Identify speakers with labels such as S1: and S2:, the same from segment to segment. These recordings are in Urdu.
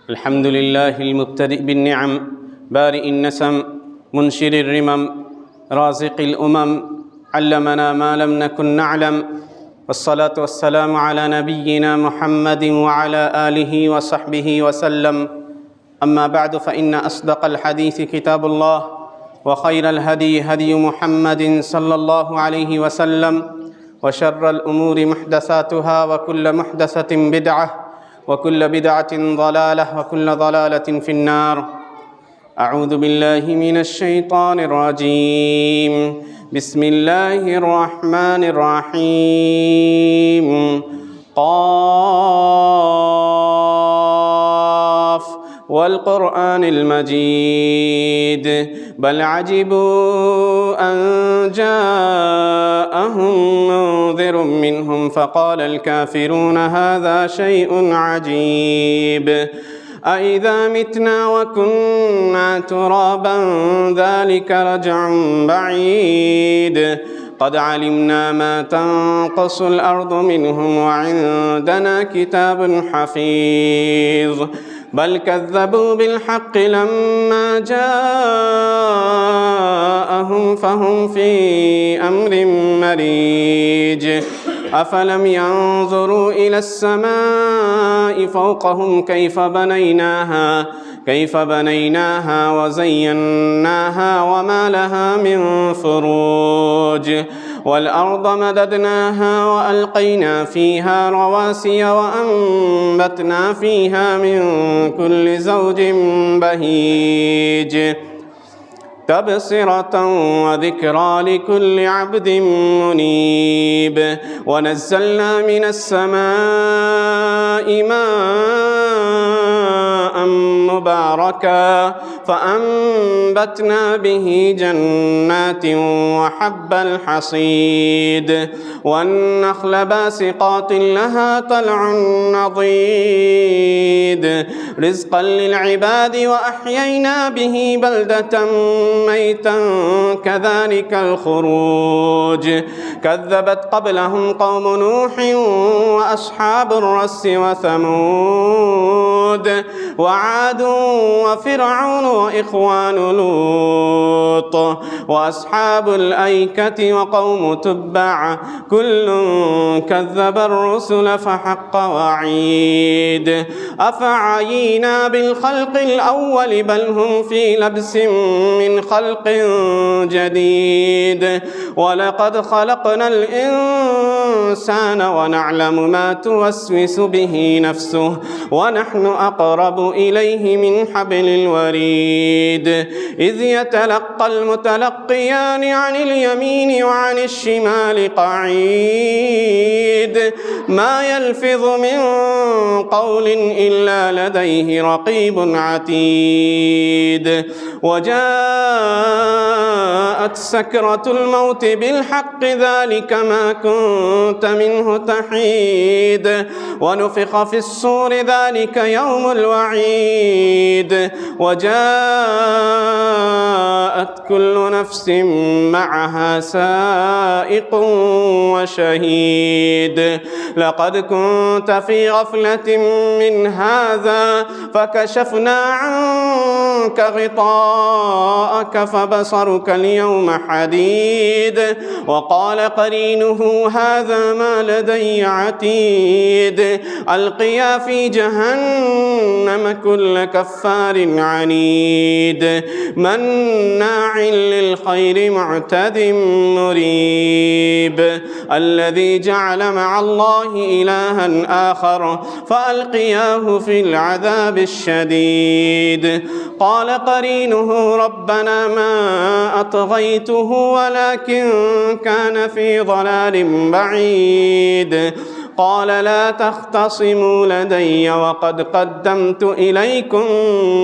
S1: الحمد لله المبتدئ بالنعم بارئ النسم منشر الرمم رازق الأمم علمنا ما لم نكن نعلم والصلاة والسلام على نبينا محمد وعلى آله وصحبه وسلم أما بعد فإن أصدق الحديث كتاب الله وخير الهدي هدي محمد صلى الله عليه وسلم وشر الأمور محدثاتها وكل محدثة بدعة وكل بدعة ضلالة وكل ضلالة في النار أعوذ بالله من الشيطان الرجيم بسم الله الرحمن الرحيم قاف والقرآن المجيد بل عجبوا أن جاءهم منذر منهم فقال الكافرون هذا شيء عجيب أإذا متنا وكنا ترابا ذلك رجع بعيد قد علمنا ما تنقص الأرض منهم وعندنا كتاب حفيظ بل كذبوا بالحق لما جاءهم فهم في أمر مريج أفلم ينظروا إلى السماء فوقهم كيف بنيناها وزيناها وما لها من فروج والأرض مددناها وألقينا فيها رواسي وأنبتنا فيها من كل زوج بهيج تبصرة وذكرى لكل عبد منيب ونزلنا من السماء ماء مباركا فأنبتنا به جنات وحب الحصيد والنخل باسقات لها طلع نضيد رزقا للعباد وأحيينا به بلدة ميتا كذلك الخروج كذبت قبلهم قوم نوح وأصحاب الرس وثمود وعاد وفرعون وإخوان لوط وأصحاب الأيكة وقوم تبع كل كذب الرسل فحق وعيد أفعينا بالخلق الأول بل هم في لبس من خلق جديد ولقد خلقنا الإنسان ونعلم ما توسوس به نفسه ونحن أقرب إليه من حبل الوريد إذ يتلقى المتلقيان عن اليمين وعن الشمال قعيد ما يلفظ من قول إلا لديه رقيب عتيد وجاءت سكرة الموت بالحق ذلك ما كنت منه تحيد ونفخ في الصور ذلك يوم الوعيد وجاءت كل نفس معها سائق وشهيد لقد كنت في غفلة من هذا فكشفنا عنك غطاءك فبصرك اليوم حديد وقال قرينه هذا ما لدي عتيد ألقيا في جهنم كل كفار عنيد مناع للخير معتد مريب الذي جعل مع الله إلها آخر فألقياه في العذاب الشديد قال قرينه ربنا ما أطغيته ولكن كان في ضلال بعيد قال لا تختصموا لدي وقد قدمت إليكم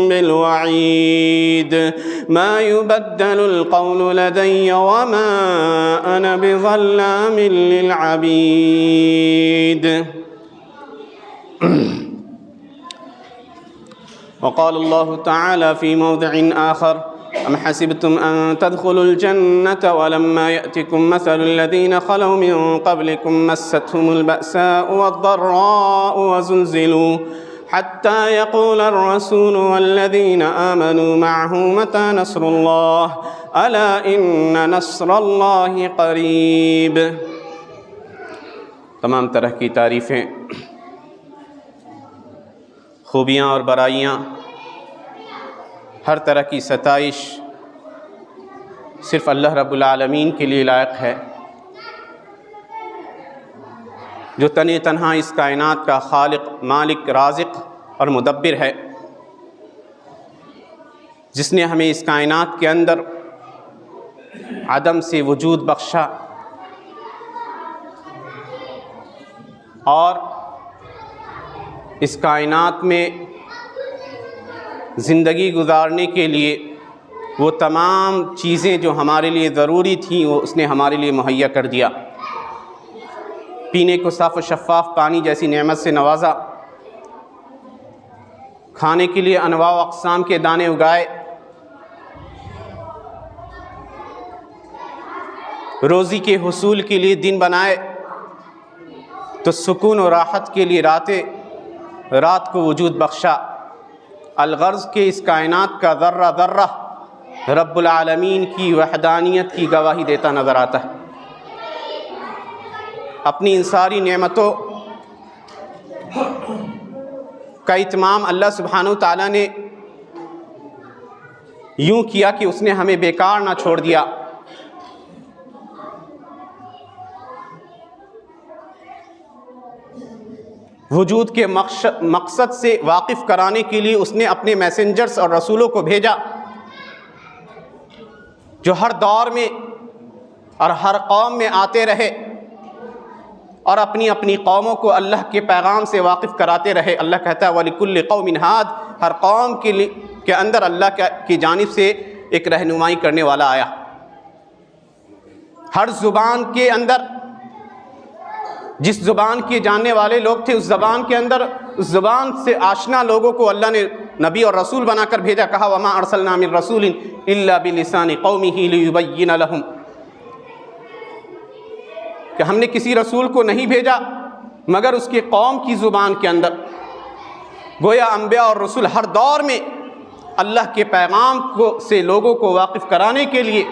S1: بالوعيد ما يبدل القول لدي وما أنا بظلام للعبيد وقال الله تعالى في موضع آخر أم حسبتم أن تدخلوا الجنة ولما يأتكم مثل الذين خلوا من قبلكم مستهم البأساء والضراء وزلزلوا حتى يقول الرسول والذين آمنوا معه متى نصر الله ألا إن نصر الله قريب۔ تمام طرح کی تعریفیں، خوبیاں اور برائیاں، ہر طرح کی ستائش صرف اللہ رب العالمین کے لیے لائق ہے، جو تنہا اس کائنات کا خالق، مالک، رازق اور مدبر ہے، جس نے ہمیں اس کائنات کے اندر عدم سے وجود بخشا اور اس کائنات میں زندگی گزارنے کے لیے وہ تمام چیزیں جو ہمارے لیے ضروری تھیں وہ اس نے ہمارے لیے مہیا کر دیا۔ پینے کو صاف و شفاف پانی جیسی نعمت سے نوازا، کھانے کے لیے انواع و اقسام کے دانے اگائے، روزی کے حصول کے لیے دن بنائے، تو سکون و راحت کے لیے رات کو وجود بخشا۔ الغرض کہ اس کائنات کا ذرہ ذرہ رب العالمین کی وحدانیت کی گواہی دیتا نظر آتا ہے۔ اپنی ان ساری نعمتوں کا اتمام اللہ سبحانہ وتعالیٰ نے یوں کیا کہ اس نے ہمیں بیکار نہ چھوڑ دیا۔ وجود کے مقصد سے واقف کرانے کے لیے اس نے اپنے میسنجرز اور رسولوں کو بھیجا، جو ہر دور میں اور ہر قوم میں آتے رہے اور اپنی اپنی قوموں کو اللہ کے پیغام سے واقف کراتے رہے۔ اللہ کہتا ہے وَلِكُلِّ قَوْمٍ هَادٍ، ہر قوم کے اندر اللہ کی جانب سے ایک رہنمائی کرنے والا آیا۔ ہر زبان کے اندر جس زبان کے جاننے والے لوگ تھے، اس زبان کے اندر اس زبان سے آشنا لوگوں کو اللہ نے نبی اور رسول بنا کر بھیجا۔ کہا وَمَا أَرْسَلْنَا مِن رَسُولٍ إِلَّا بِلِسَانِ قَوْمِهِ لِيُبَيِّنَ لَهُمْ، کہ ہم نے کسی رسول کو نہیں بھیجا مگر اس کے قوم کی زبان کے اندر۔ گویا انبیاء اور رسول ہر دور میں اللہ کے پیغام سے لوگوں کو واقف کرانے کے لیے،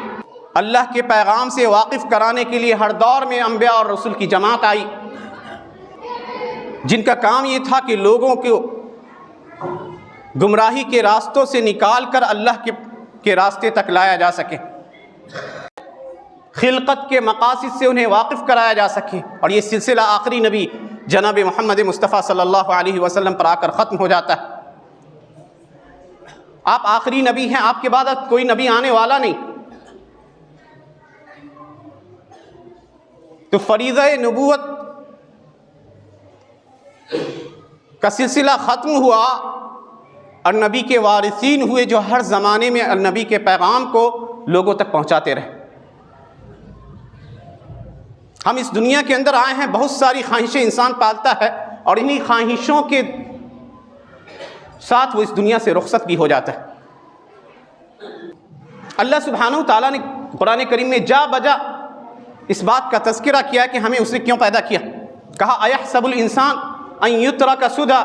S1: اللہ کے پیغام سے واقف کرانے کے لیے ہر دور میں انبیاء اور رسول کی جماعت آئی، جن کا کام یہ تھا کہ لوگوں کو گمراہی کے راستوں سے نکال کر اللہ کے راستے تک لایا جا سکے، خلقت کے مقاصد سے انہیں واقف کرایا جا سکے۔ اور یہ سلسلہ آخری نبی جناب محمد مصطفیٰ صلی اللہ علیہ وسلم پر آ کر ختم ہو جاتا ہے۔ آپ آخری نبی ہیں، آپ کے بعد اب کوئی نبی آنے والا نہیں، تو فریضہ نبوت کا سلسلہ ختم ہوا اور نبی کے وارثین ہوئے، جو ہر زمانے میں نبی کے پیغام کو لوگوں تک پہنچاتے رہے۔ ہم اس دنیا کے اندر آئے ہیں، بہت ساری خواہشیں انسان پالتا ہے اور انہی خواہشوں کے ساتھ وہ اس دنیا سے رخصت بھی ہو جاتا ہے۔ اللہ سبحانہ تعالیٰ نے قرآن کریم میں جا بجا اس بات کا تذکرہ کیا کہ ہمیں اس نے کیوں پیدا کیا۔ کہا ایحسب الانسان ان یترک سدی،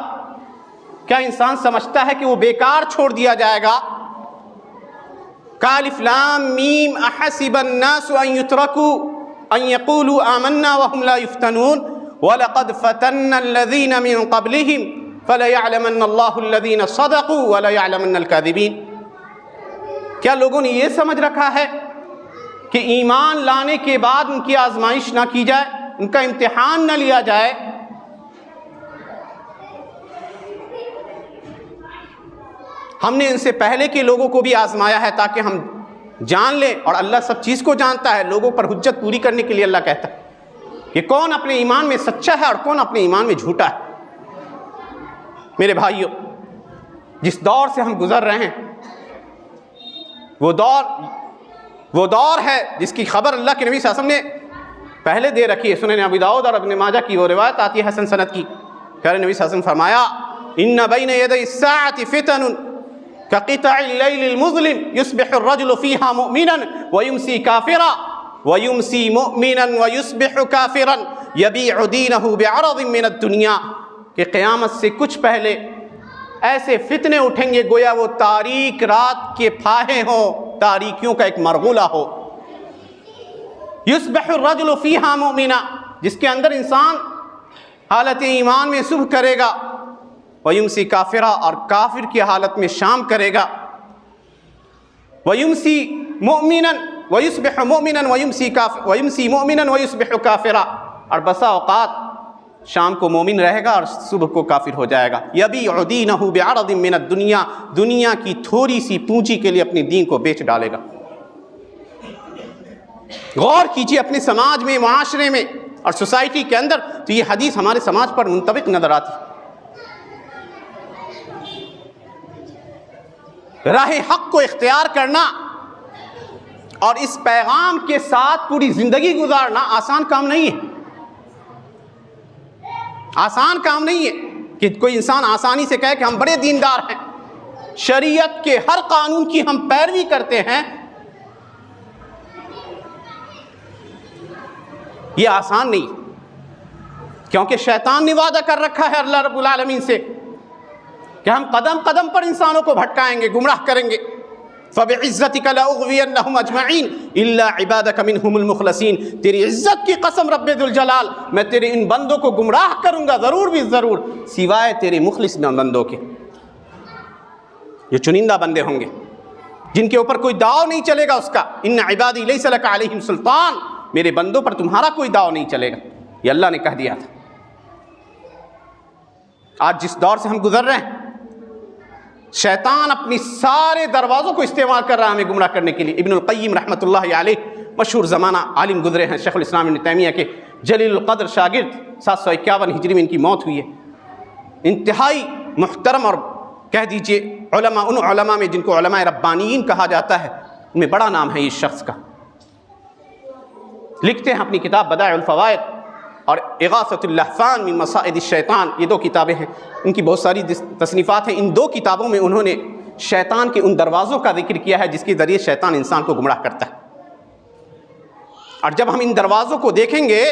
S1: کیا انسان سمجھتا ہے کہ وہ بیکار چھوڑ دیا جائے گا؟ الف لام میم احسب الناس ان یترکوا ان یقولوا آمنا وهم لا یفتنون ولقد فتنا الذین من قبلهم فلیعلمن اللہ الذین صدقوا ولیعلمن الکاذبین۔ کیا لوگوں نے یہ سمجھ رکھا ہے کہ ایمان لانے کے بعد ان کی آزمائش نہ کی جائے، ان کا امتحان نہ لیا جائے؟ ہم نے ان سے پہلے کے لوگوں کو بھی آزمایا ہے تاکہ ہم جان لیں، اور اللہ سب چیز کو جانتا ہے۔ لوگوں پر حجت پوری کرنے کے لیے اللہ کہتا ہے کہ کون اپنے ایمان میں سچا ہے اور کون اپنے ایمان میں جھوٹا ہے۔ میرے بھائیوں، جس دور سے ہم گزر رہے ہیں وہ دور ہے جس کی خبر اللہ کے نبی صلی اللہ علیہ وسلم نے پہلے دے رکھی ہے۔ سنن ابی داؤد اور ابن ماجہ کی وہ روایت آتی ہے حسن سند کی، پیارے نبی صلی اللہ علیہ وسلم فرمایا ان بین یدی الساعۃ فتن كقطع الليل المظلم يصبح الرجل فيها مؤمنا ويمسي كافرا ويمسي مؤمنا ويصبح كافرا يبيع دينه بعرض من الدنيا، کہ قیامت سے کچھ پہلے ایسے فتنے اٹھیں گے گویا وہ تاریک رات کے پھاہے ہوں، تاریکیوں کا ایک مرغولہ ہو۔ یصبح الرجل فیہا مؤمنا، جس کے اندر انسان حالت ایمان میں صبح کرے گا، ویمسی کافرا، اور کافر کی حالت میں شام کرے گا، ویمسی مؤمنا ویصبح مؤمنا ویمسی مؤمنا ویصبح کافرا، اور بسا اوقات شام کو مومن رہے گا اور صبح کو کافر ہو جائے گا۔ یبیع دینہ بعرض من الدنیا، دنیا کی تھوڑی سی پونجی کے لیے اپنے دین کو بیچ ڈالے گا۔ غور کیجئے اپنے سماج میں، معاشرے میں اور سوسائٹی کے اندر، تو یہ حدیث ہمارے سماج پر منطبق نظر آتی۔ راہ حق کو اختیار کرنا اور اس پیغام کے ساتھ پوری زندگی گزارنا آسان کام نہیں ہے، آسان کام نہیں ہے کہ کوئی انسان آسانی سے کہے کہ ہم بڑے دیندار ہیں، شریعت کے ہر قانون کی ہم پیروی کرتے ہیں، یہ آسان نہیں، کیونکہ شیطان نے وعدہ کر رکھا ہے اللہ رب العالمین سے کہ ہم قدم قدم پر انسانوں کو بھٹکائیں گے، گمراہ کریں گے۔ فَبِعِزَّتِكَ لَأُغْوِيَنَّهُمْ أَجْمَعِينَ إِلَّا عِبَادَكَ مِنْهُمُ الْمُخْلَصِينَ، تیری عزت کی قسم رب ذوالجلال، میں تیرے ان بندوں کو گمراہ کروں گا ضرور بھی ضرور، سوائے تیرے مخلص بندوں کے۔ یہ چنندہ بندے ہوں گے جن کے اوپر کوئی داؤ نہیں چلے گا اس کا، ان عبادی لیس لک علیہم سلطان، میرے بندوں پر تمہارا کوئی داؤ نہیں چلے گا، یہ اللہ نے کہہ دیا تھا۔ آج جس دور سے ہم گزر رہے ہیں، شیطان اپنی سارے دروازوں کو استعمال کر رہا ہے ہمیں گمراہ کرنے کے لیے۔ ابن القیم رحمۃ اللہ علیہ مشہور زمانہ عالم گزرے ہیں، شیخ الاسلام ابن تیمیہ کے جلیل القدر شاگرد، 751 ہجری میں ان کی موت ہوئی ہے۔ انتہائی محترم اور کہہ دیجئے علماء، ان علماء میں جن کو علماء ربانیین کہا جاتا ہے، ان میں بڑا نام ہے اس شخص کا۔ لکھتے ہیں اپنی کتاب بدائع الفوائد اور اغاثۃ اللہفان من مصائد الشیطان، یہ دو کتابیں ہیں، ان کی بہت ساری تصنیفات ہیں۔ ان دو کتابوں میں انہوں نے شیطان کے ان دروازوں کا ذکر کیا ہے جس کے ذریعے شیطان انسان کو گمراہ کرتا ہے، اور جب ہم ان دروازوں کو دیکھیں گے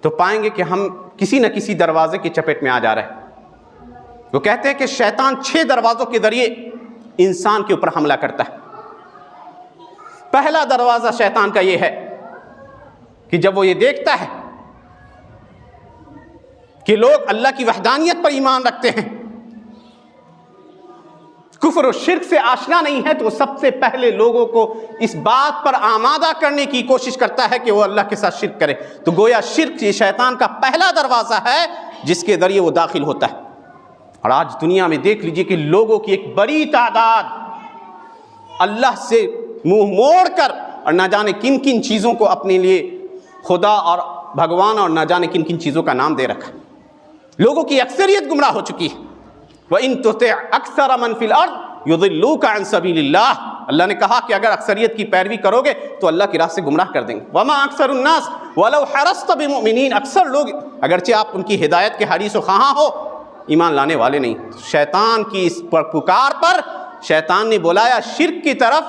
S1: تو پائیں گے کہ ہم کسی نہ کسی دروازے کی چپیٹ میں آ جا رہے ہیں۔ وہ کہتے ہیں کہ شیطان 6 دروازوں کے ذریعے انسان کے اوپر حملہ کرتا ہے۔ پہلا دروازہ شیطان کا یہ ہے کہ جب وہ یہ دیکھتا ہے کہ لوگ اللہ کی وحدانیت پر ایمان رکھتے ہیں، کفر و شرک سے آشنا نہیں ہے، تو وہ سب سے پہلے لوگوں کو اس بات پر آمادہ کرنے کی کوشش کرتا ہے کہ وہ اللہ کے ساتھ شرک کرے۔ تو گویا شرک یہ شیطان کا پہلا دروازہ ہے جس کے ذریعے وہ داخل ہوتا ہے۔ اور آج دنیا میں دیکھ لیجئے کہ لوگوں کی ایک بڑی تعداد اللہ سے منہ موڑ کر اور نہ جانے کن کن چیزوں کو اپنے لیے خدا اور بھگوان اور نہ جانے کن کن چیزوں کا نام دے رکھا۔ لوگوں کی اکثریت گمراہ ہو چکی ہے۔ وَإِن تُطِعْ أَكْثَرَ مَنْ فِي الْأَرْضِ يُضِلُّوكَ عَنْ سَبِيلِ اللَّهِ، اللہ نے کہا کہ اگر اکثریت کی پیروی کرو گے تو اللہ کی راہ سے گمراہ کر دیں گے۔ وَمَا أَكْثَرُ النَّاسِ وَلَوْ حَرَصْتَ بِمُؤْمِنِينَ، اکثر لوگ اگرچہ آپ ان کی ہدایت کے حریص و خواہاں ہو، ایمان لانے والے نہیں۔ شیطان کی اس پکار پر شیطان نے بلایا شرک کی طرف،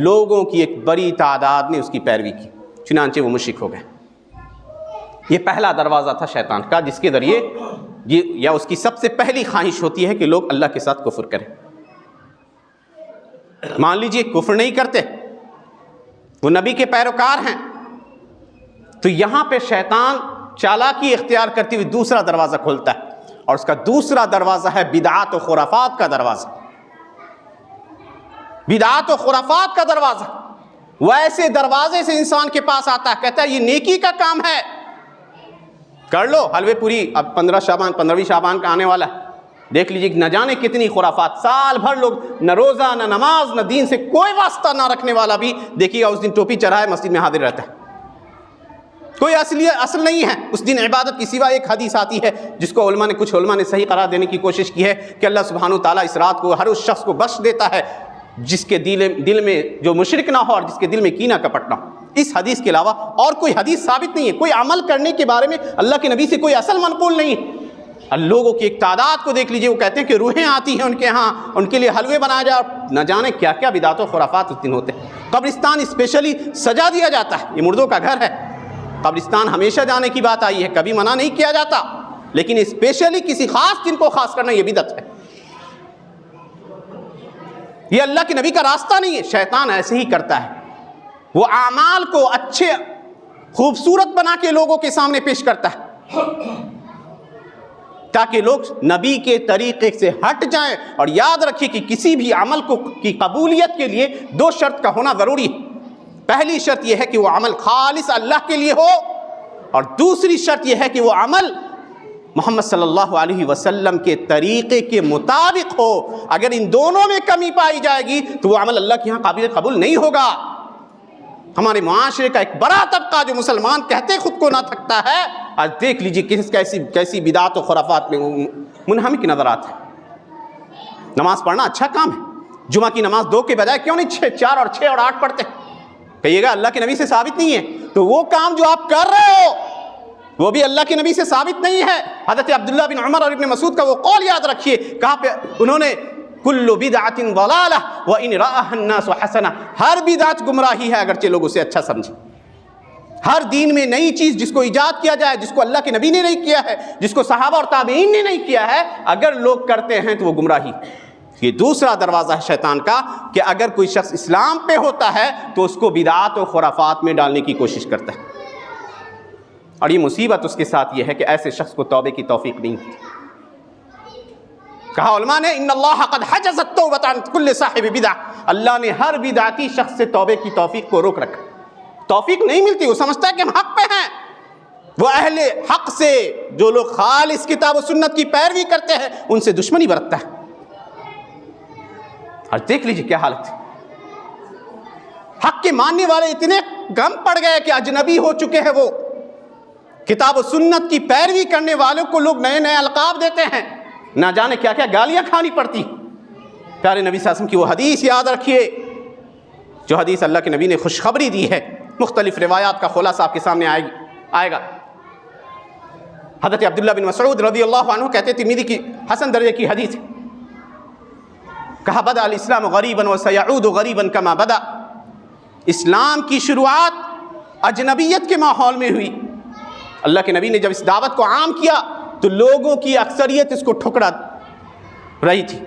S1: لوگوں کی ایک بڑی تعداد نے اس کی پیروی کی، چنانچہ وہ مشرک ہو گئے۔ یہ پہلا دروازہ تھا شیطان کا جس کے ذریعے یا اس کی سب سے پہلی خواہش ہوتی ہے کہ لوگ اللہ کے ساتھ کفر کریں۔ مان لیجئے کفر نہیں کرتے، وہ نبی کے پیروکار ہیں، تو یہاں پہ شیطان چالاکی اختیار کرتے ہوئے دوسرا دروازہ کھولتا ہے، اور اس کا دوسرا دروازہ ہے بدعات و خرافات کا دروازہ۔ بدعات و خرافات کا دروازہ، وہ ایسے دروازے سے انسان کے پاس آتا ہے، کہتا ہے یہ نیکی کا کام ہے، کر لو حلوے پوری۔ اب 15ویں شعبان کا آنے والا ہے، دیکھ لیجیے نہ جانے کتنی خرافات، سال بھر لوگ نہ روزہ نہ نماز نہ دین سے کوئی واسطہ نہ رکھنے والا بھی دیکھیے گا اس دن ٹوپی چڑھائے مسجد میں حاضر رہتا ہے، کوئی اصل نہیں ہے اس دن عبادت کی سوا۔ ایک حدیث آتی ہے جس کو کچھ علماء نے صحیح قرار دینے کی کوشش کی ہے کہ اللہ سبحانہ وتعالیٰ اس رات کو ہر اس شخص کو بخش دیتا ہے جس کے دل میں جو مشرک نہ ہو اور جس کے دل میں کینہ کپٹ نہ ہو۔ اس حدیث کے علاوہ اور کوئی حدیث ثابت نہیں ہے، کوئی عمل کرنے کے بارے میں اللہ کے نبی سے کوئی اصل منقول نہیں ہے۔ اور لوگوں کی ایک تعداد کو دیکھ لیجئے، وہ کہتے ہیں کہ روحیں آتی ہیں ان کے ہاں، ان کے لیے حلوے بنایا جائے، اور نہ جانے کیا کیا بدعات و خرافات اس دن ہوتے ہیں۔ قبرستان اسپیشلی سجا دیا جاتا ہے، یہ مردوں کا گھر ہے، قبرستان ہمیشہ جانے کی بات آئی ہے، کبھی منع نہیں کیا جاتا، لیکن اسپیشلی کسی خاص دن کو خاص کرنا یہ بدعت ہے۔ یہ اللہ کے نبی کا راستہ نہیں ہے. شیطان ایسے ہی کرتا ہے, وہ اعمال کو اچھے خوبصورت بنا کے لوگوں کے سامنے پیش کرتا ہے تاکہ لوگ نبی کے طریقے سے ہٹ جائیں. اور یاد رکھیے کہ کسی بھی عمل کی قبولیت کے لیے 2 شرط کا ہونا ضروری ہے. پہلی شرط یہ ہے کہ وہ عمل خالص اللہ کے لیے ہو, اور دوسری شرط یہ ہے کہ وہ عمل محمد صلی اللہ علیہ وسلم کے طریقے کے مطابق ہو. اگر ان دونوں میں کمی پائی جائے گی تو وہ عمل اللہ کے یہاں قابل قبول نہیں ہوگا. ہمارے معاشرے کا ایک بڑا طبقہ جو مسلمان کہتے خود کو نہ تھکتا ہے, آج دیکھ لیجئے کیسی بدعات و خرافات میں منہمک نظر آتا ہے. نماز پڑھنا اچھا کام ہے, جمعہ کی نماز 2 کے بجائے کیوں نہیں 4 اور 6 اور 8 پڑھتے ہیں؟ کہیے گا اللہ کے نبی سے ثابت نہیں ہے, تو وہ کام جو آپ کر رہے ہو وہ بھی اللہ کے نبی سے ثابت نہیں ہے. حضرت عبداللہ بن عمر اور ابن مسعود کا وہ قول یاد رکھیے, کہاں پہ انہوں نے کل بدعت ضلالہ وان رآها الناس حسنہ, ہر بدعت گمراہی ہے اگرچہ لوگ اسے اچھا سمجھیں. ہر دین میں نئی چیز جس کو ایجاد کیا جائے, جس کو اللہ کے نبی نے نہیں کیا ہے, جس کو صحابہ اور تابعین نے نہیں کیا ہے, اگر لوگ کرتے ہیں تو وہ گمراہی. یہ دوسرا دروازہ ہے شیطان کا کہ اگر کوئی شخص اسلام پہ ہوتا ہے تو اس کو بدعات و خرافات میں ڈالنے کی کوشش کرتا ہے. اور یہ مصیبت اس کے ساتھ یہ ہے کہ ایسے شخص کو توبے کی توفیق نہیں ہوتی. کہا علماء نے ان اللہ قد حجز التوبۃ عن کل صاحب بدعہ, اللہ نے ہر بدعتی شخص سے توبے کی توفیق کو روک رکھا. توفیق نہیں ملتی, وہ سمجھتا ہے کہ ہم حق پہ ہیں. وہ اہل حق سے, جو لوگ خالص کتاب و سنت کی پیروی کرتے ہیں, ان سے دشمنی برتتا ہے. اور دیکھ لیجیے کیا حالت ہے. حق کے ماننے والے اتنے غم پڑ گئے کہ اجنبی ہو چکے ہیں. وہ کتاب و سنت کی پیروی کرنے والوں کو لوگ نئے نئے القاب دیتے ہیں, نہ جانے کیا کیا گالیاں کھانی پڑتی. پیارے نبی صلی اللہ علیہ وسلم کی وہ حدیث یاد رکھیے, جو حدیث اللہ کے نبی نے خوشخبری دی ہے. مختلف روایات کا خلاصہ آپ کے سامنے آئے گا. حضرت عبداللہ بن مسعود رضی اللہ عنہ کہتے تھے, ترمذی کی حسن درجے کی حدیث, کہا بدأ الاسلام غریبا وسیعود غریبا کما بدأ. اسلام کی شروعات اجنبیت کے ماحول میں ہوئی. اللہ کے نبی نے جب اس دعوت کو عام کیا تو لوگوں کی اکثریت اس کو ٹھکرا رہی تھی.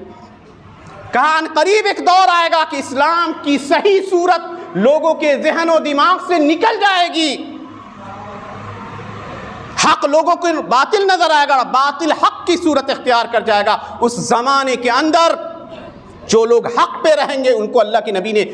S1: کہا ان قریب ایک دور آئے گا کہ اسلام کی صحیح صورت لوگوں کے ذہن و دماغ سے نکل جائے گی. حق لوگوں کو باطل نظر آئے گا, باطل حق کی صورت اختیار کر جائے گا. اس زمانے کے اندر جو لوگ حق پہ رہیں گے ان کو اللہ کے نبی نے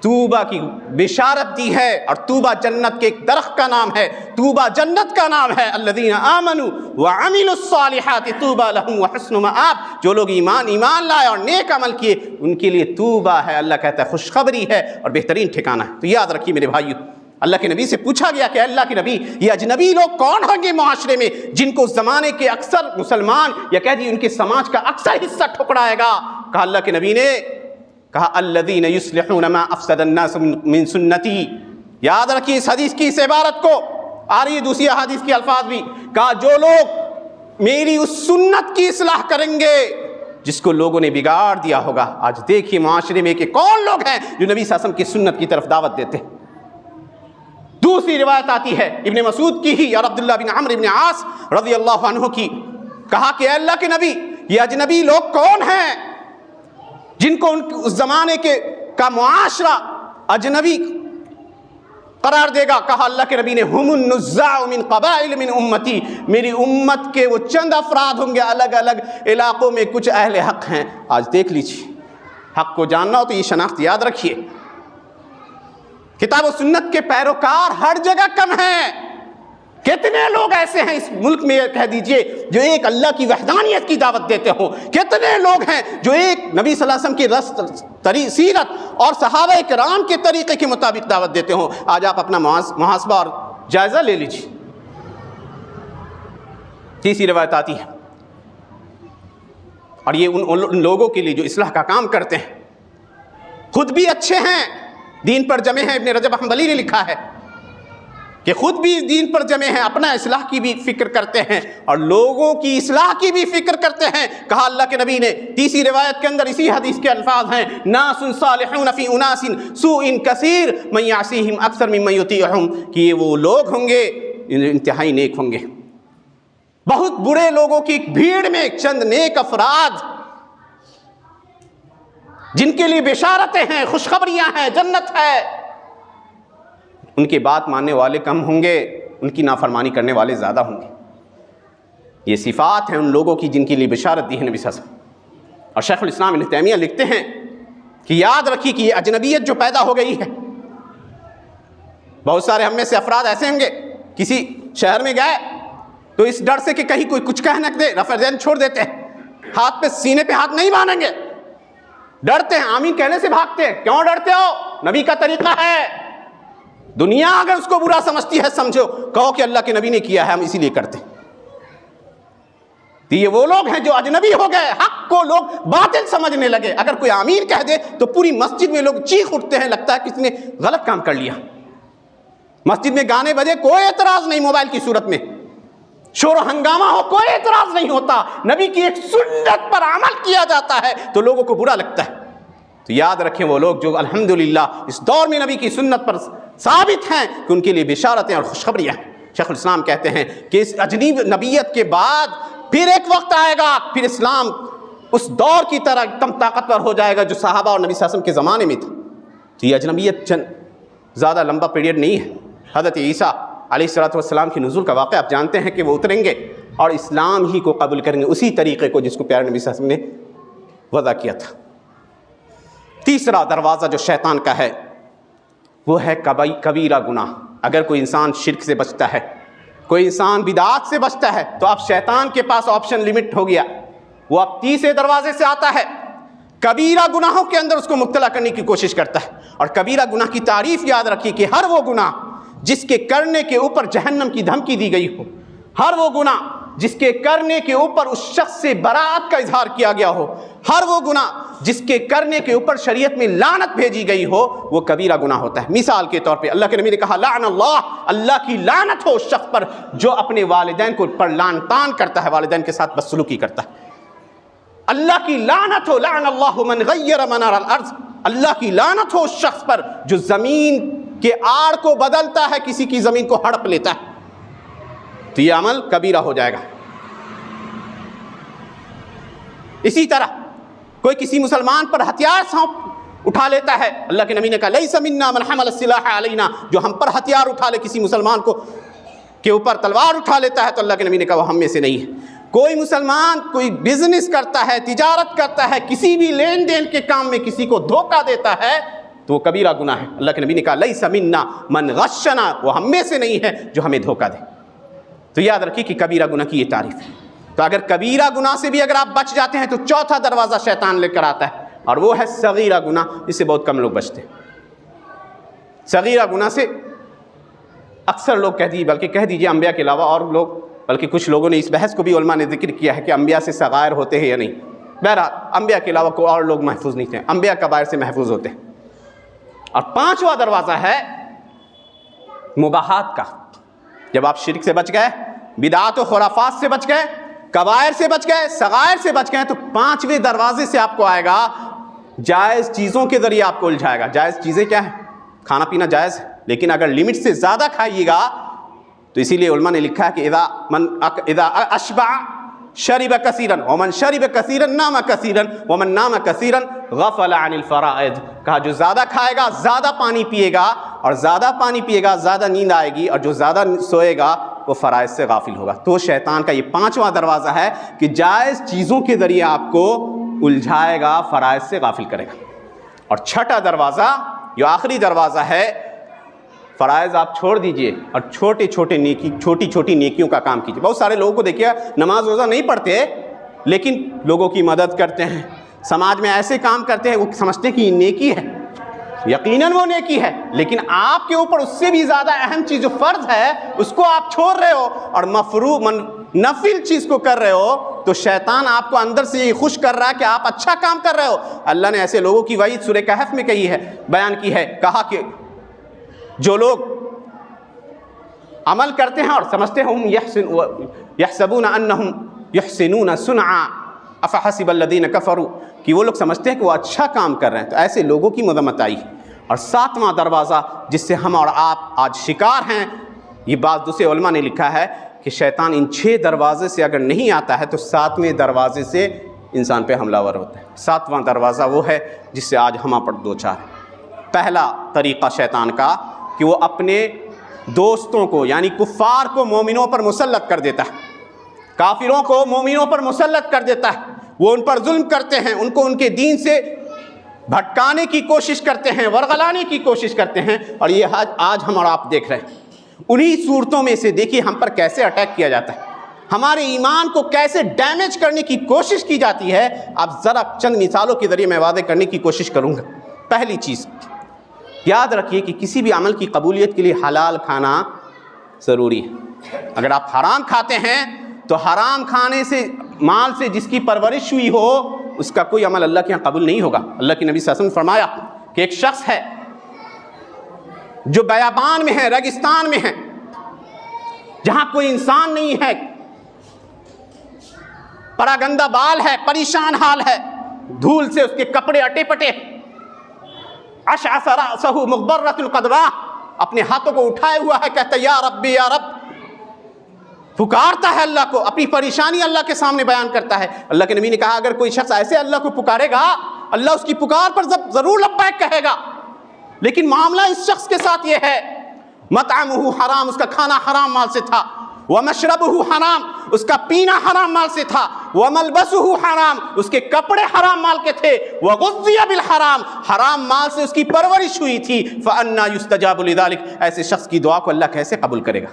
S1: توبہ کی بشارت دی ہے. اور توبہ جنت کے ایک درخت کا نام ہے, توبہ جنت کا نام ہے. الذین آمنوا وعملوا الصالحات طوبی لہم وحسن مآب. جو لوگ ایمان لائے اور نیک عمل کیے ان کے لیے توبہ ہے, اللہ کہتا ہے خوشخبری ہے اور بہترین ٹھکانہ ہے. تو یاد رکھیے میرے بھائیو, اللہ کے نبی سے پوچھا گیا کہ اللہ کے نبی یہ اجنبی لوگ کون ہوں گے معاشرے میں جن کو اس زمانے کے اکثر مسلمان یا کہہ دیے ان کے سماج کا اکثر حصہ ٹھکرائے گا. کہا اللہ کے نبی نے, کہا الذین یصلحون ما افسد الناس من سنتی. یاد رکھیے اس حدیث کی اس عبارت کو, آ رہی ہے دوسری حدیث کے الفاظ بھی. کہا جو لوگ میری اس سنت کی اصلاح کریں گے جس کو لوگوں نے بگاڑ دیا ہوگا. آج دیکھیے معاشرے میں کہ کون لوگ ہیں جو نبی صلی اللہ علیہ وسلم کی سنت کی طرف دعوت دیتے ہیں. دوسری روایت آتی ہے ابن مسعود کی ہی اور عبداللہ بن عمرو بن عاص رضی اللہ عنہ کی. کہا کہ اے اللہ کے نبی یہ اجنبی لوگ کون ہیں جن کو اس زمانے کا معاشرہ اجنبی قرار دے گا. کہا اللہ کے نبی نے ہم النزاع من قبائل من امتی. میری امت کے وہ چند افراد ہوں گے الگ الگ علاقوں میں, کچھ اہل حق ہیں. آج دیکھ لیجیے, حق کو جاننا ہو تو یہ شناخت یاد رکھیے. کتاب و سنت کے پیروکار ہر جگہ کم ہیں. کتنے لوگ ایسے ہیں اس ملک میں کہہ دیجئے جو ایک اللہ کی وحدانیت کی دعوت دیتے ہوں. کتنے لوگ ہیں جو ایک نبی صلی اللہ علیہ وسلم کی سیرت اور صحابہ کرام کے طریقے کے مطابق دعوت دیتے ہوں. آج آپ اپنا محاسبہ اور جائزہ لے لیجیے. تیسری روایت آتی ہے, اور یہ ان لوگوں کے لیے جو اصلاح کا کام کرتے ہیں, خود بھی اچھے ہیں, دین پر جمے ہیں. ابن رجب حنبلی نے لکھا ہے کہ خود بھی دین پر جمے ہیں, اپنا اصلاح کی بھی فکر کرتے ہیں اور لوگوں کی اصلاح کی بھی فکر کرتے ہیں. کہا اللہ کے نبی نے تیسری روایت کے اندر اسی حدیث کے الفاظ ہیں, ناس صالحون فی اناس سوء کثیر من یعصیہم اکثر ممن یطیعہم. کہ یہ وہ لوگ ہوں گے انتہائی نیک ہوں گے. بہت برے لوگوں کی ایک بھیڑ میں چند نیک افراد جن کے لیے بشارتیں ہیں، خوشخبریاں ہیں، جنت ہے، ان کی بات ماننے والے کم ہوں گے، ان کی نافرمانی کرنے والے زیادہ ہوں گے۔ یہ صفات ہیں ان لوگوں کی جن کے لیے بشارت دی ہے نبی صلی اللہ علیہ وسلم۔ اور شیخ الاسلام ابن تیمیہ لکھتے ہیں کہ یاد رکھیے کہ یہ اجنبیت جو پیدا ہو گئی ہے، بہت سارے ہم میں سے افراد ایسے ہوں گے، کسی شہر میں گئے تو اس ڈر سے کہ کہیں کوئی کچھ کہہ نہ دے رفع ذہن چھوڑ دیتے ہیں، ہاتھ پہ سینے پہ ہاتھ نہیں باندھیں گے، ڈرتے ہیں، آمین کہنے سے بھاگتے ہیں۔ کیوں ڈرتے ہو؟ نبی کا طریقہ ہے۔ دنیا اگر اس کو برا سمجھتی ہے سمجھو، کہو کہ اللہ کے نبی نے کیا ہے، ہم اسی لیے کرتے ہیں۔ یہ وہ لوگ ہیں جو اجنبی ہو گئے، حق کو لوگ باطل سمجھنے لگے۔ اگر کوئی آمین کہہ دے تو پوری مسجد میں لوگ چیخ اٹھتے ہیں، لگتا ہے کسی نے غلط کام کر لیا۔ مسجد میں گانے بجے کوئی اعتراض نہیں، موبائل کی صورت میں شور و ہنگامہ ہو کوئی اعتراض نہیں ہوتا، نبی کی ایک سنت پر عمل کیا جاتا ہے تو لوگوں کو برا لگتا ہے۔ تو یاد رکھیں وہ لوگ جو الحمدللہ اس دور میں نبی کی سنت پر ثابت ہیں کہ ان کے لیے بشارتیں اور خوشخبریاں ہیں۔ شیخ الاسلام کہتے ہیں کہ اس اجنبی نبیت کے بعد پھر ایک وقت آئے گا، پھر اسلام اس دور کی طرح کم طاقتور ہو جائے گا جو صحابہ اور نبی صلی اللہ علیہ وسلم کے زمانے میں تھا۔ تو یہ اجنبیت زیادہ لمبا پیریڈ نہیں ہے۔ حضرت عیسیٰ علیہ السلام کی نزول کا واقعہ آپ جانتے ہیں کہ وہ اتریں گے اور اسلام ہی کو قبول کریں گے، اسی طریقے کو جس کو پیارے نبی صلی اللہ علیہ وسلم نے وضع کیا تھا۔ تیسرا دروازہ جو شیطان کا ہے وہ ہے کبیرہ گناہ۔ اگر کوئی انسان شرک سے بچتا ہے، کوئی انسان بدعات سے بچتا ہے، تو اب شیطان کے پاس آپشن لمٹ ہو گیا، وہ اب تیسرے دروازے سے آتا ہے، کبیرہ گناہوں کے اندر اس کو مبتلا کرنے کی کوشش کرتا ہے۔ اور کبیرہ گناہ کی تعریف یاد رکھیے کہ ہر وہ گناہ جس کے کرنے کے اوپر جہنم کی دھمکی دی گئی ہو، ہر وہ گناہ جس کے کرنے کے اوپر اس شخص سے براءت کا اظہار کیا گیا ہو، ہر وہ گناہ جس کے کرنے کے اوپر شریعت میں لعنت بھیجی گئی ہو، وہ کبیرہ گناہ ہوتا ہے۔ مثال کے طور پہ اللہ کے نبی نے کہا لعن اللہ کی لعنت ہو اس شخص پر جو اپنے والدین کو پر لعن طعن کرتا ہے، والدین کے ساتھ بدسلوکی کرتا ہے۔ اللہ کی لعنت ہو، لعن اللہ من غیر منار الارض، اللہ کی لعنت ہو اس شخص پر جو زمین کے آڑ کو بدلتا ہے، کسی کی زمین کو ہڑپ لیتا ہے، تو یہ عمل کبیرہ ہو جائے گا۔ اسی طرح کوئی کسی مسلمان پر ہتھیار سونپ اٹھا لیتا ہے، اللہ کے نبی نے کہا لیس منا من حمل السلاح علینا، جو ہم پر ہتھیار اٹھا لے، کسی مسلمان کو کے اوپر تلوار اٹھا لیتا ہے، تو اللہ کے نبی نے کہا وہ ہم میں سے نہیں ہے۔ کوئی مسلمان کوئی بزنس کرتا ہے، تجارت کرتا ہے، کسی بھی لین دین کے کام میں کسی کو دھوکہ دیتا ہے تو وہ کبیرہ گناہ ہے۔ اللہ کے نبی نے کہا لیس منا من غشنا، وہ ہم میں سے نہیں ہے جو ہمیں دھوکہ دے۔ تو یاد رکھیے کہ کبیرہ گناہ کی یہ تعریف ہے۔ تو اگر کبیرہ گناہ سے بھی اگر آپ بچ جاتے ہیں تو چوتھا دروازہ شیطان لے کر آتا ہے، اور وہ ہے صغیرہ گناہ، اس سے بہت کم لوگ بچتے ہیں۔ صغیرہ گناہ سے اکثر لوگ بلکہ کہہ دیجئے انبیاء کے علاوہ اور لوگ، بلکہ کچھ لوگوں نے اس بحث کو بھی علماء نے ذکر کیا ہے کہ انبیاء سے صغائر ہوتے ہیں یا نہیں۔ بہرحال انبیاء کے علاوہ کوئی اور لوگ محفوظ نہیں تھے، انبیاء کبائر سے محفوظ ہوتے ہیں۔ اور پانچواں دروازہ ہے مباحات کا۔ جب آپ شرک سے بچ گئے، بدعات و خرافات سے بچ گئے، کبائر سے بچ گئے، صغائر سے بچ گئے، تو پانچویں دروازے سے آپ کو آئے گا جائز چیزوں کے ذریعے آپ کو الجھائے گا۔ جائز چیزیں کیا ہیں؟ کھانا پینا جائز ہے، لیکن اگر لمٹ سے زیادہ کھائیے گا تو اسی لیے علماء نے لکھا ہے کہ اذا اشبع شرب کثیرا ومن شرب کثیرا نام کثیرا ومن نام کثیرا غفل عن الفرائض، کہا جو زیادہ کھائے گا زیادہ پانی پیے گا، اور زیادہ پانی پیے گا زیادہ نیند آئے گی، اور جو زیادہ سوئے گا وہ فرائض سے غافل ہوگا۔ تو شیطان کا یہ پانچواں دروازہ ہے کہ جائز چیزوں کے ذریعے آپ کو الجھائے گا، فرائض سے غافل کرے گا۔ اور چھٹا دروازہ جو آخری دروازہ ہے، فرائض آپ چھوڑ دیجئے اور چھوٹی چھوٹی نیکیوں کا کام کیجئے۔ بہت سارے لوگوں کو دیکھیے نماز روزہ نہیں پڑھتے لیکن لوگوں کی مدد کرتے ہیں، سماج میں ایسے کام کرتے ہیں، وہ سمجھتے ہیں کہ یہ نیکی ہے، یقیناً وہ نیکی ہے، لیکن آپ کے اوپر اس سے بھی زیادہ اہم چیز جو فرض ہے اس کو آپ چھوڑ رہے ہو اور نفل چیز کو کر رہے ہو، تو شیطان آپ کو اندر سے یہ خوش کر رہا ہے کہ آپ اچھا کام کر رہے ہو۔ اللہ نے ایسے لوگوں کی وعید سورہ کہف میں بیان کی ہے، کہا کہ جو لوگ عمل کرتے ہیں اور سمجھتے ہیں ہم یحسبون انہم یحسنون صنعا افحسب الذین کفروا، کہ وہ لوگ سمجھتے ہیں کہ وہ اچھا کام کر رہے ہیں، تو ایسے لوگوں کی مذمت آئی۔ اور ساتواں دروازہ جس سے ہم اور آپ آج شکار ہیں، یہ بات دوسرے علماء نے لکھا ہے کہ شیطان ان 6 دروازے سے اگر نہیں آتا ہے تو 7ویں دروازے سے انسان پہ حملہ ور ہوتا ہے۔ 7واں دروازہ وہ ہے جس سے آج ہم پر دو چار ہے۔ پہلا طریقہ شیطان کا کہ وہ اپنے دوستوں کو یعنی کفار کو مومنوں پر مسلط کر دیتا ہے، کافروں کو مومنوں پر مسلط کر دیتا ہے، وہ ان پر ظلم کرتے ہیں، ان کو ان کے دین سے بھٹکانے کی کوشش کرتے ہیں، ورغلانے کی کوشش کرتے ہیں، اور یہ آج ہم اور آپ دیکھ رہے ہیں۔ انہی صورتوں میں سے دیکھیے ہم پر کیسے اٹیک کیا جاتا ہے، ہمارے ایمان کو کیسے ڈیمیج کرنے کی کوشش کی جاتی ہے۔ اب ذرا چند مثالوں کے ذریعے میں واضح کرنے کی کوشش کروں گا۔ پہلی چیز یاد رکھیے کہ کسی بھی عمل کی قبولیت کے لیے حلال کھانا ضروری ہے۔ اگر آپ حرام کھاتے ہیں تو حرام کھانے سے مال سے جس کی پرورش ہوئی ہو اس کا کوئی عمل اللہ کے یہاں قبول نہیں ہوگا۔ اللہ کے نبی صلی اللہ علیہ وسلم نے فرمایا کہ ایک شخص ہے جو بیابان میں ہے، ریگستان میں ہے، جہاں کوئی انسان نہیں ہے، پراگندہ بال ہے، پریشان حال ہے، دھول سے اس کے کپڑے اٹے پٹے، اشعث رأسہ مغبرۃ القدراء، اپنے ہاتھوں کو اٹھائے ہوا ہے، کہتا ہے یا ربی یا رب، پکارتا ہے اللہ کو، اپنی پریشانی اللہ کے سامنے بیان کرتا ہے۔ اللہ کے نبی نے کہا اگر کوئی شخص ایسے اللہ کو پکارے گا اللہ اس کی پکار پر ضرور لبیک کہے گا، لیکن معاملہ اس شخص کے ساتھ یہ ہے مطعمہ حرام، اس کا کھانا حرام مال سے تھا، ومشربہ حرام، اس کا پینا حرام مال سے تھا، وملبسہ حرام، اس کے کپڑے حرام مال کے تھے، وغذی بالحرام، حرام مال سے اس کی پرورش ہوئی تھی، فأنا یستجاب لذلک، ایسے شخص کی دعا کو اللہ کیسے قبول کرے گا؟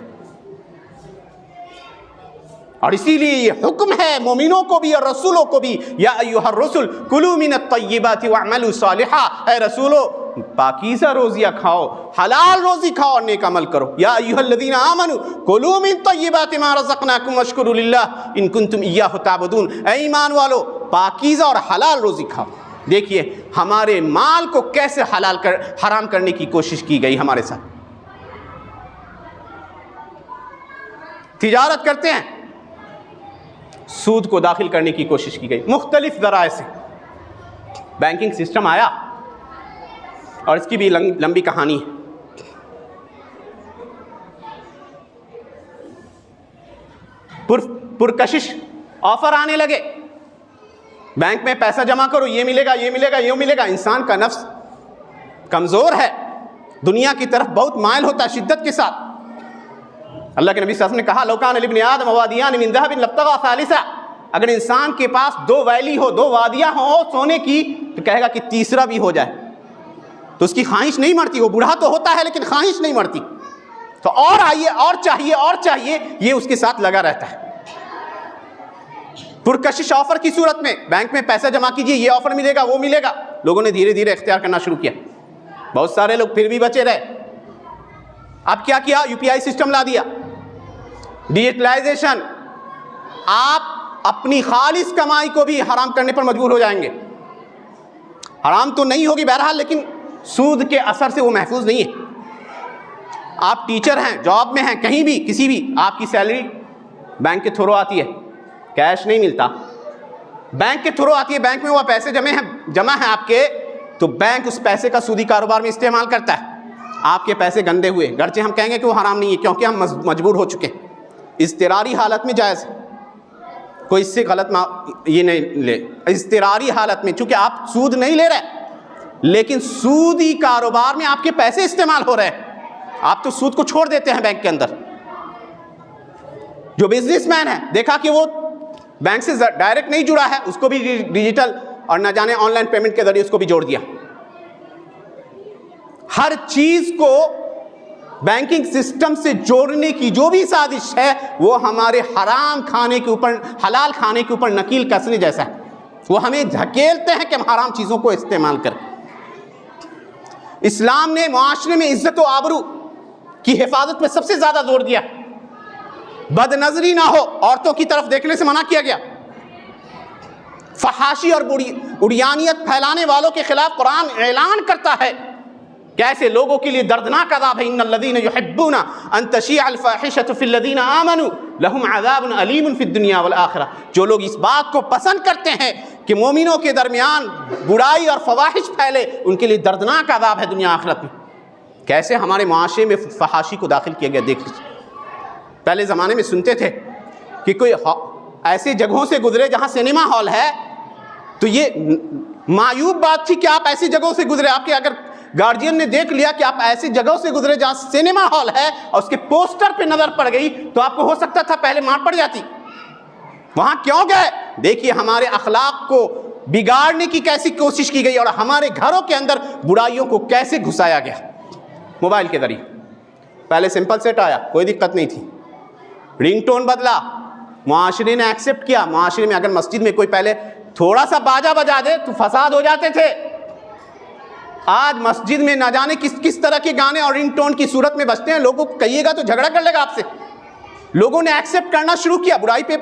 S1: اور اسی لیے یہ حکم ہے مومنوں کو بھی اور رسولوں کو بھی، یا ایھا الرسل کلوا من الطیبات واعملوا صالحا، اے رسولو پاکیزہ روزیاں کھاؤ، حلال روزی کھاؤ اور نیک عمل کرو۔ یا ایھا الذین آمنوا کلوا من طیبات ما رزقناکم واشکروا للہ ان کنتم ایاہ تعبدون، اے ایمان والو پاکیزہ اور حلال روزی کھاؤ۔ دیکھیے ہمارے مال کو کیسے حرام کرنے کی کوشش کی گئی ہمارے ساتھ۔ تجارت کرتے ہیں، سود کو داخل کرنے کی کوشش کی گئی مختلف ذرائع سے۔ بینکنگ سسٹم آیا اور اس کی بھی لمبی کہانی ہے۔ پرکشش آفر آنے لگے، بینک میں پیسہ جمع کرو، یہ ملے گا یہ ملے گا یہ ملے گا۔ انسان کا نفس کمزور ہے، دنیا کی طرف بہت مائل ہوتا ہے شدت کے ساتھ۔ اللہ کے نبی صلی اللہ علیہ وسلم نے کہا لو کان لابن آدم وادیان من ذهب لابتغى ثالثا، اگر انسان کے پاس دو ویلی ہو، دو وادیاں ہوں سونے کی، تو کہے گا کہ تیسرا بھی ہو جائے، تو اس کی خواہش نہیں مرتی۔ وہ بوڑھا تو ہوتا ہے لیکن خواہش نہیں مرتی، تو اور آئیے اور چاہیے اور چاہیے، یہ اس کے ساتھ لگا رہتا ہے۔ پرکشش آفر کی صورت میں بینک میں پیسہ جمع کیجئے، یہ آفر ملے گا وہ ملے گا۔ لوگوں نے دھیرے دھیرے اختیار کرنا شروع کیا، بہت سارے لوگ پھر بھی بچے رہے۔ اب کیا کیا؟ یو پی آئی سسٹم لا دیا، ڈیجیٹلائزیشن۔ آپ اپنی خالص کمائی کو بھی حرام کرنے پر مجبور ہو جائیں گے۔ حرام تو نہیں ہوگی بہرحال، لیکن سود کے اثر سے وہ محفوظ نہیں ہے۔ آپ ٹیچر ہیں، جاب میں ہیں، کہیں بھی کسی بھی، آپ کی سیلری بینک کے تھرو آتی ہے، کیش نہیں ملتا، بینک کے تھرو آتی ہے، بینک میں وہ پیسے جمع ہیں آپ کے، تو بینک اس پیسے کا سودی کاروبار میں استعمال کرتا ہے۔ آپ کے پیسے گندے ہوئے، گرچہ ہم کہیں گے کہ وہ حرام نہیں ہے کیونکہ ہم مجبور ہو چکے ہیں، اضطراری حالت میں جائز ہے، کوئی اس سے غلط یہ نہیں لے۔ اضطراری حالت میں چونکہ آپ سود نہیں لے رہے لیکن سودی کاروبار میں آپ کے پیسے استعمال ہو رہے ہیں، آپ تو سود کو چھوڑ دیتے ہیں بینک کے اندر۔ جو بزنس مین ہے دیکھا کہ وہ بینک سے ڈائریکٹ نہیں جڑا ہے، اس کو بھی ڈیجیٹل اور نہ جانے آن لائن پیمنٹ کے ذریعے اس کو بھی جوڑ دیا۔ ہر چیز کو بینکنگ سسٹم سے جوڑنے کی جو بھی سازش ہے وہ ہمارے حرام کھانے کے اوپر، حلال کھانے کے اوپر نکیل کسنے جیسا ہے۔ وہ ہمیں دھکیلتے ہیں کہ ہم حرام چیزوں کو استعمال کریں۔ اسلام نے معاشرے میں عزت و آبرو کی حفاظت میں سب سے زیادہ زور دیا۔ بد نظری نہ ہو، عورتوں کی طرف دیکھنے سے منع کیا گیا۔ فحاشی اور اڑیانیت پھیلانے والوں کے خلاف قرآن اعلان کرتا ہے کہ ایسے لوگوں کے لیے دردناک عذاب ہے۔ ان الذین یحبون ان تشیع الفاحشۃ فی الذین آمنوا لہم عذاب علیم فی الدنیا والآخرہ، جو لوگ اس بات کو پسند کرتے ہیں کہ مومنوں کے درمیان برائی اور فواحش پھیلے، ان کے لیے دردناک عذاب ہے دنیا آخرت میں۔ کیسے ہمارے معاشرے میں فحاشی کو داخل کیا گیا دیکھ لیجیے۔ پہلے زمانے میں سنتے تھے کہ کوئی ایسی جگہوں سے گزرے جہاں سنیما ہال ہے،
S2: تو یہ معیوب بات تھی کہ آپ ایسی جگہوں سے گزرے. آپ کے اگر گارجین نے دیکھ لیا کہ آپ ایسی جگہوں سے گزرے جہاں سینما ہال ہے اور اس کے پوسٹر پہ نظر پڑ گئی تو آپ کو ہو سکتا تھا پہلے مار پڑ جاتی. وہاں کیوں گئے؟ دیکھیے ہمارے اخلاق کو بگاڑنے کی کیسی کوشش کی گئی اور ہمارے گھروں کے اندر برائیوں کو کیسے گھسایا گیا موبائل کے ذریعے. پہلے سمپل سیٹ آیا، کوئی دقت نہیں تھی. رنگ ٹون بدلا، معاشرے نے ایکسیپٹ کیا. معاشرے میں اگر مسجد میں کوئی پہلے تھوڑا سا باجا بجا دے تو فساد ہو جاتے تھے. آج مسجد میں نہ جانے کس طرح کے گانے اور رنگ ٹون کی صورت میں بجتے ہیں. لوگوں کو کہیے گا تو جھگڑا کر لے گا آپ سے. لوگوں نے ایکسیپٹ کرنا شروع کیا. برائی پہ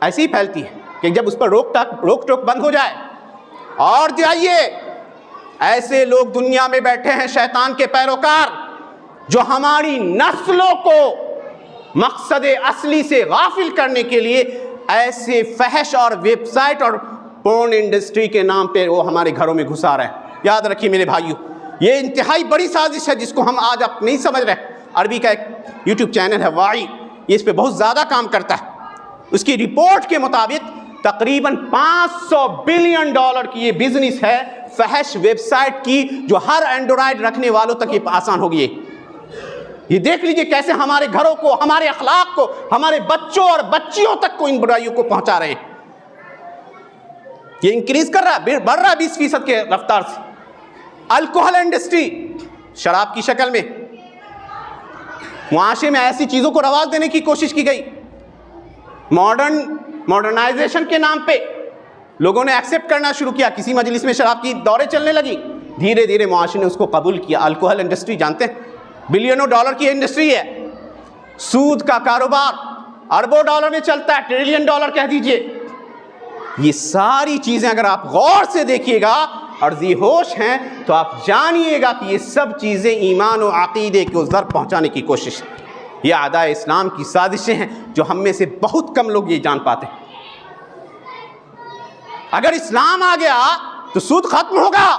S2: ایسی ہی پھیلتی ہے کہ جب اس پر روک ٹوک بند ہو جائے. اور جائیے ایسے لوگ دنیا میں بیٹھے ہیں شیطان کے پیروکار جو ہماری نسلوں کو مقصد اصلی سے غافل کرنے کے لیے ایسے فحش اور ویب سائٹ اور پورن انڈسٹری کے نام پہ وہ ہمارے گھروں میں گھسا رہے ہیں. یاد رکھیے میرے بھائیو، یہ انتہائی بڑی سازش ہے جس کو ہم آج اب نہیں سمجھ رہے. عربی کا ایک یوٹیوب چینل ہے واعی، یہ اس پہ بہت زیادہ کام کرتا ہے. اس کی رپورٹ کے مطابق تقریباً $500 بلین کی یہ بزنس ہے فحش ویب سائٹ کی، جو ہر اینڈرائڈ رکھنے والوں تک یہ آسان ہو گئی. یہ دیکھ لیجئے کیسے ہمارے گھروں کو، ہمارے اخلاق کو، ہمارے بچوں اور بچیوں تک کو ان برائیوں کو پہنچا رہے ہیں. یہ انکریز کر رہا ہے، بڑھ رہا ہے 20% کے رفتار سے. الکوہل انڈسٹری، شراب کی شکل میں معاشرے میں ایسی چیزوں کو رواج دینے کی کوشش کی گئی. ماڈرنائزیشن کے نام پہ لوگوں نے ایکسیپٹ کرنا شروع کیا. کسی مجلس میں شراب کی دوریں چلنے لگی، دھیرے دھیرے معاشرے نے اس کو قبول کیا. الکوہل انڈسٹری جانتے ہیں، بلینوں ڈالر کی انڈسٹری ہے. سود کا کاروبار اربوں ڈالر میں چلتا ہے، $1 ٹریلین کہہ دیجئے. یہ ساری چیزیں اگر آپ غور سے دیکھیے گا اور ذی ہوش ہیں تو آپ جانیے گا کہ یہ سب چیزیں ایمان و عقیدے کو ضرر پہنچانے کی کوشش ہے. یہ اعداء اسلام کی سازشیں ہیں جو ہم میں سے بہت کم لوگ یہ جان پاتے ہیں. اگر اسلام آ گیا تو سود ختم ہوگا.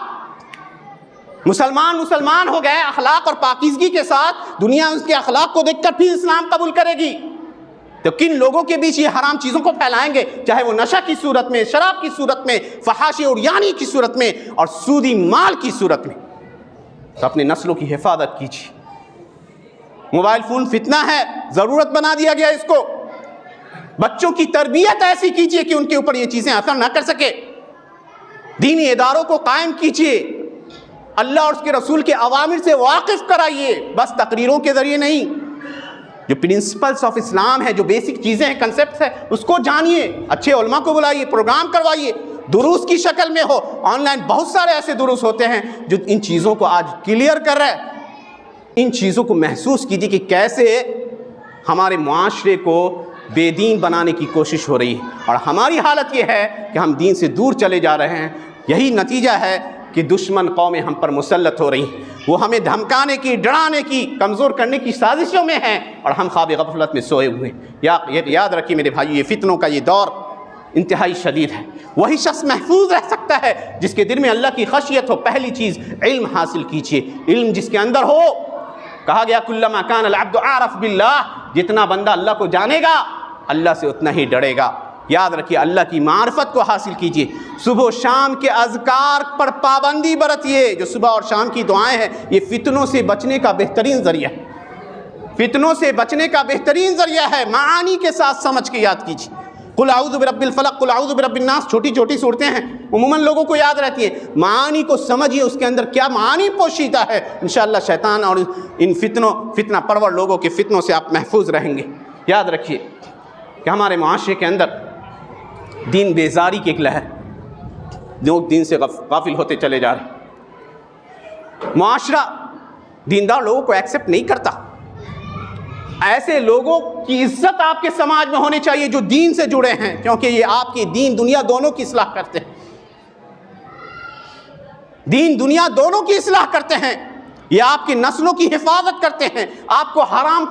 S2: مسلمان ہو گئے اخلاق اور پاکیزگی کے ساتھ، دنیا اس کے اخلاق کو دیکھ کر پھر اسلام قبول کرے گی. تو کن لوگوں کے بیچ یہ حرام چیزوں کو پھیلائیں گے، چاہے وہ نشہ کی صورت میں، شراب کی صورت میں، فحاشی اور یانی کی صورت میں اور سودی مال کی صورت میں. تو اپنے نسلوں کی حفاظت کیجیے. موبائل فون فتنہ ہے، ضرورت بنا دیا گیا اس کو. بچوں کی تربیت ایسی کیجیے کہ ان کے اوپر یہ چیزیں اثر نہ کر سکے. دینی اداروں کو قائم کیجیے، اللہ اور اس کے رسول کے اوامر سے واقف کرائیے، بس تقریروں کے ذریعے نہیں. جو پرنسپلز آف اسلام ہے، جو بیسک چیزیں ہیں، کنسپٹس ہیں، اس کو جانیے. اچھے علماء کو بلائیے، پروگرام کروائیے، دروس کی شکل میں ہو. آن لائن بہت سارے ایسے دروس ہوتے ہیں جو ان چیزوں کو آج کلیئر کر رہے ہیں. ان چیزوں کو محسوس کیجیے کہ کیسے ہمارے معاشرے کو بے دین بنانے کی کوشش ہو رہی ہے، اور ہماری حالت یہ ہے کہ ہم دین سے دور چلے جا رہے ہیں. یہی نتیجہ ہے کہ دشمن قومیں ہم پر مسلط ہو رہی ہیں. وہ ہمیں دھمکانے کی، ڈرانے کی، کمزور کرنے کی سازشوں میں ہیں اور ہم خواب غفلت میں سوئے ہوئے ہیں. یاد رکھیے میرے بھائی، یہ فتنوں کا یہ دور انتہائی شدید ہے. وہی شخص محفوظ رہ سکتا ہے جس کے دل میں اللہ کی خشیت ہو. پہلی چیز علم حاصل کیجیے. علم جس کے اندر ہو، کہا گیا کلما کان العبد اعرف باللہ، جتنا بندہ اللہ کو جانے گا اللہ سے اتنا ہی ڈرے گا. یاد رکھیے اللہ کی معرفت کو حاصل کیجیے. صبح و شام کے اذکار پر پابندی برتیے. جو صبح اور شام کی دعائیں ہیں یہ فتنوں سے بچنے کا بہترین ذریعہ ہے. فتنوں سے بچنے کا بہترین ذریعہ ہے. معانی کے ساتھ سمجھ کے یاد کیجیے. قل اعوذ برب الفلق، قل اعوذ برب الناس، چھوٹی چھوٹی صورتیں ہیں، عموماً لوگوں کو یاد رہتی ہے. معانی کو سمجھیے، اس کے اندر کیا معانی پوشیدہ ہے. انشاءاللہ شیطان اور ان فتنہ پرور لوگوں کے فتنوں سے آپ محفوظ رہیں گے. یاد رکھیے کہ ہمارے معاشرے کے اندر دین بیزاری کی ایک لہر، لوگ دین سے غافل ہوتے چلے جا رہے ہیں. معاشرہ دیندار لوگوں کو ایکسیپٹ نہیں کرتا. ایسے لوگوں کی عزت آپ کے سماج میں ہونی چاہیے جو دین سے جڑے ہیں، کیونکہ یہ آپ کی دین دنیا دونوں کی اصلاح کرتے ہیں. دین دنیا دونوں کی اصلاح کرتے ہیں. یہ آپ کی نسلوں کی حفاظت کرتے ہیں، آپ کو حرام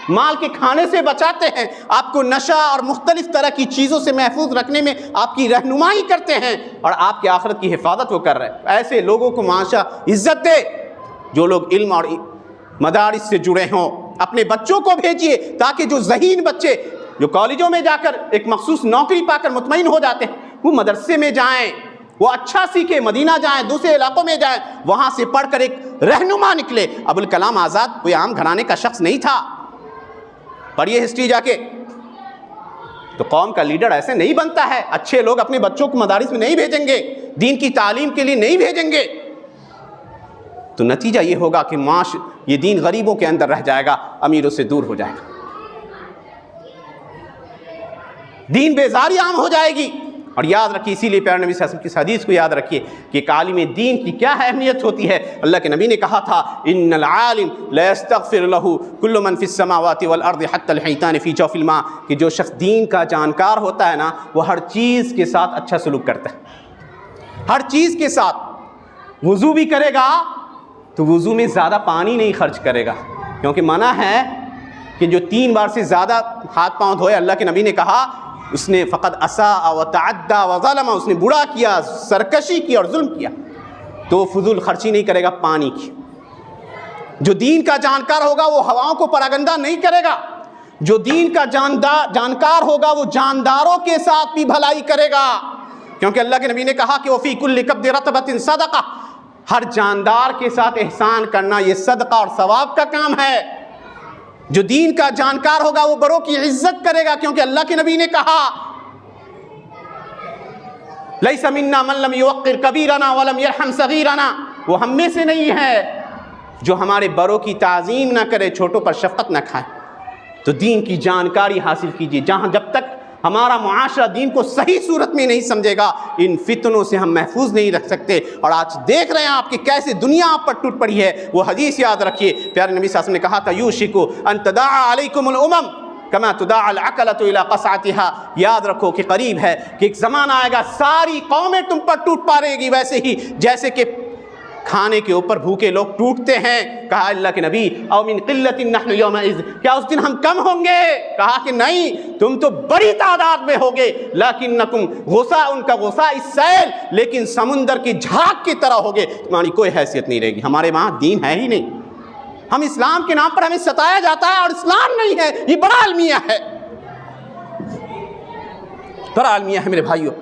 S2: مال کے کھانے سے بچاتے ہیں، آپ کو نشہ اور مختلف طرح کی چیزوں سے محفوظ رکھنے میں آپ کی رہنمائی کرتے ہیں، اور آپ کی آخرت کی حفاظت وہ کر رہے ہیں. ایسے لوگوں کو معاشرہ عزت دے جو لوگ علم اور مدارس سے جڑے ہوں. اپنے بچوں کو بھیجیے تاکہ جو ذہین بچے جو کالجوں میں جا کر ایک مخصوص نوکری پا کر مطمئن ہو جاتے ہیں، وہ مدرسے میں جائیں، وہ اچھا سیکھے، مدینہ جائیں، دوسرے علاقوں میں جائیں، وہاں سے پڑھ کر ایک رہنما نکلے۔ ابوالکلام آزاد کوئی عام گھرانے کا شخص نہیں تھا، پڑھیے ہسٹری جا کے۔ تو قوم کا لیڈر ایسے نہیں بنتا ہے، اچھے لوگ اپنے بچوں کو مدارس میں نہیں بھیجیں گے، دین کی تعلیم کے لیے نہیں بھیجیں گے، تو نتیجہ یہ ہوگا کہ یہ دین غریبوں کے اندر رہ جائے گا، امیروں سے دور ہو جائے گا، دین بیزاری عام ہو جائے گی۔ اور یاد رکھیے، اسی لیے پیارے نبی صلی اللہ علیہ وسلم کی حدیث کو یاد رکھیے کہ ایک عالم دین کی کیا اہمیت ہوتی ہے۔ اللہ کے نبی نے کہا تھا ان العالم لا يستغفر له كل من في السماوات والارض حتى الحيتان في جوف الماء، کہ جو شخص دین کا جانکار ہوتا ہے نا، وہ ہر چیز کے ساتھ اچھا سلوک کرتا ہے، ہر چیز کے ساتھ۔ وضو بھی کرے گا تو وضو میں زیادہ پانی نہیں خرچ کرے گا، کیونکہ منع ہے کہ جو 3 بار سے زیادہ ہاتھ پاؤں دھوئے، اللہ کے نبی نے کہا اس نے فقط اساء و تعدى و ظلم، اس نے برا کیا، سرکشی کی اور ظلم کیا، تو فضول خرچی نہیں کرے گا پانی کی۔ جو دین کا جانکار ہوگا وہ ہواؤں کو پراگندہ نہیں کرے گا، جو دین کا جانکار ہوگا وہ جانداروں کے ساتھ بھی بھلائی کرے گا، کیونکہ اللہ کے نبی نے کہا کہ وفی کل قبض رطبۃ صدقہ، ہر جاندار کے ساتھ احسان کرنا یہ صدقہ اور ثواب کا کام ہے۔ جو دین کا جانکار ہوگا وہ بڑوں کی عزت کرے گا، کیونکہ اللہ کے نبی نے کہا لیس منا من لم یوقر کبیرنا ولم یرحم صغیرنا، وہ ہم میں سے نہیں ہے جو ہمارے بڑوں کی تعظیم نہ کرے، چھوٹوں پر شفقت نہ کھائے۔ تو دین کی جانکاری حاصل کیجیے، جب تک ہمارا معاشرہ دین کو صحیح صورت میں نہیں سمجھے گا، ان فتنوں سے ہم محفوظ نہیں رکھ سکتے۔ اور آج دیکھ رہے ہیں آپ کہ کیسے دنیا آپ پر ٹوٹ پڑی ہے۔ وہ حدیث یاد رکھیے، پیارے نبی صلی اللہ علیہ وسلم نے کہا تھا یوشک ان تداعى علیکم الامم کما تداعى العقلۃ الى قصعتها، یاد رکھو کہ قریب ہے کہ ایک زمانہ آئے گا ساری قومیں تم پر ٹوٹ پڑے گی، ویسے ہی جیسے کہ کھانے کے اوپر بھوکے لوگ ٹوٹتے ہیں۔ کہا اللہ کے نبی او من قلۃ نحن یومئذ، کیا اس دن ہم کم ہوں گے؟ کہا کہ نہیں، تم تو بڑی تعداد میں ہوگے، لیکنکم غثاء کا غثاء السیل، لیکن سمندر کی جھاگ کی طرح ہوگے، تمہاری کوئی حیثیت نہیں رہے گی۔ ہمارے وہاں دین ہے ہی نہیں، ہم اسلام کے نام پر ہمیں ستایا جاتا ہے اور اسلام نہیں ہے، یہ بڑا المیہ ہے، بڑا المیہ ہے میرے بھائیوں۔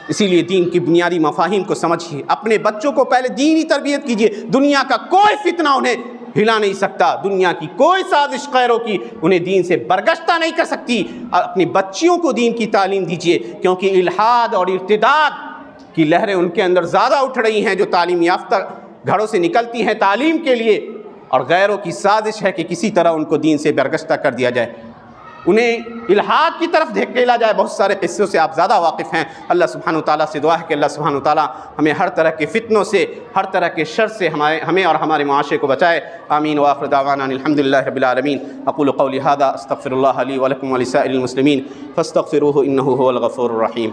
S2: اسی لیے دین کی بنیادی مفاہیم کو سمجھیے، اپنے بچوں کو پہلے دینی تربیت کیجیے۔ دنیا کا کوئی فتنہ انہیں ہلا نہیں سکتا، دنیا کی کوئی سازش غیروں کی انہیں دین سے برگشتہ نہیں کر سکتی۔ اپنی بچیوں کو دین کی تعلیم دیجیے، کیونکہ الحاد اور ارتداد کی لہریں ان کے اندر زیادہ اٹھ رہی ہیں، جو تعلیم یافتہ گھروں سے نکلتی ہیں تعلیم کے لیے، اور غیروں کی سازش ہے کہ کسی طرح ان کو دین سے برگشتہ کر دیا جائے، انہیں الحاد کی طرف دھکیلا جائے۔ بہت سارے قصوں سے آپ زیادہ واقف ہیں۔ اللہ سبحانہ وتعالیٰ سے دعا ہے کہ اللہ سبحانہ وتعالیٰ ہمیں ہر طرح کے فتنوں سے، ہر طرح کے شر سے ہمیں اور ہمارے معاشرے کو بچائے۔ آمین وآخر دعوانا الحمد للہ رب العالمین۔ اقول قولی ھذا استغفر اللہ لی ولکم ولسائر المسلمین فاستغفروہ انہ ھو الغفور الرحیم۔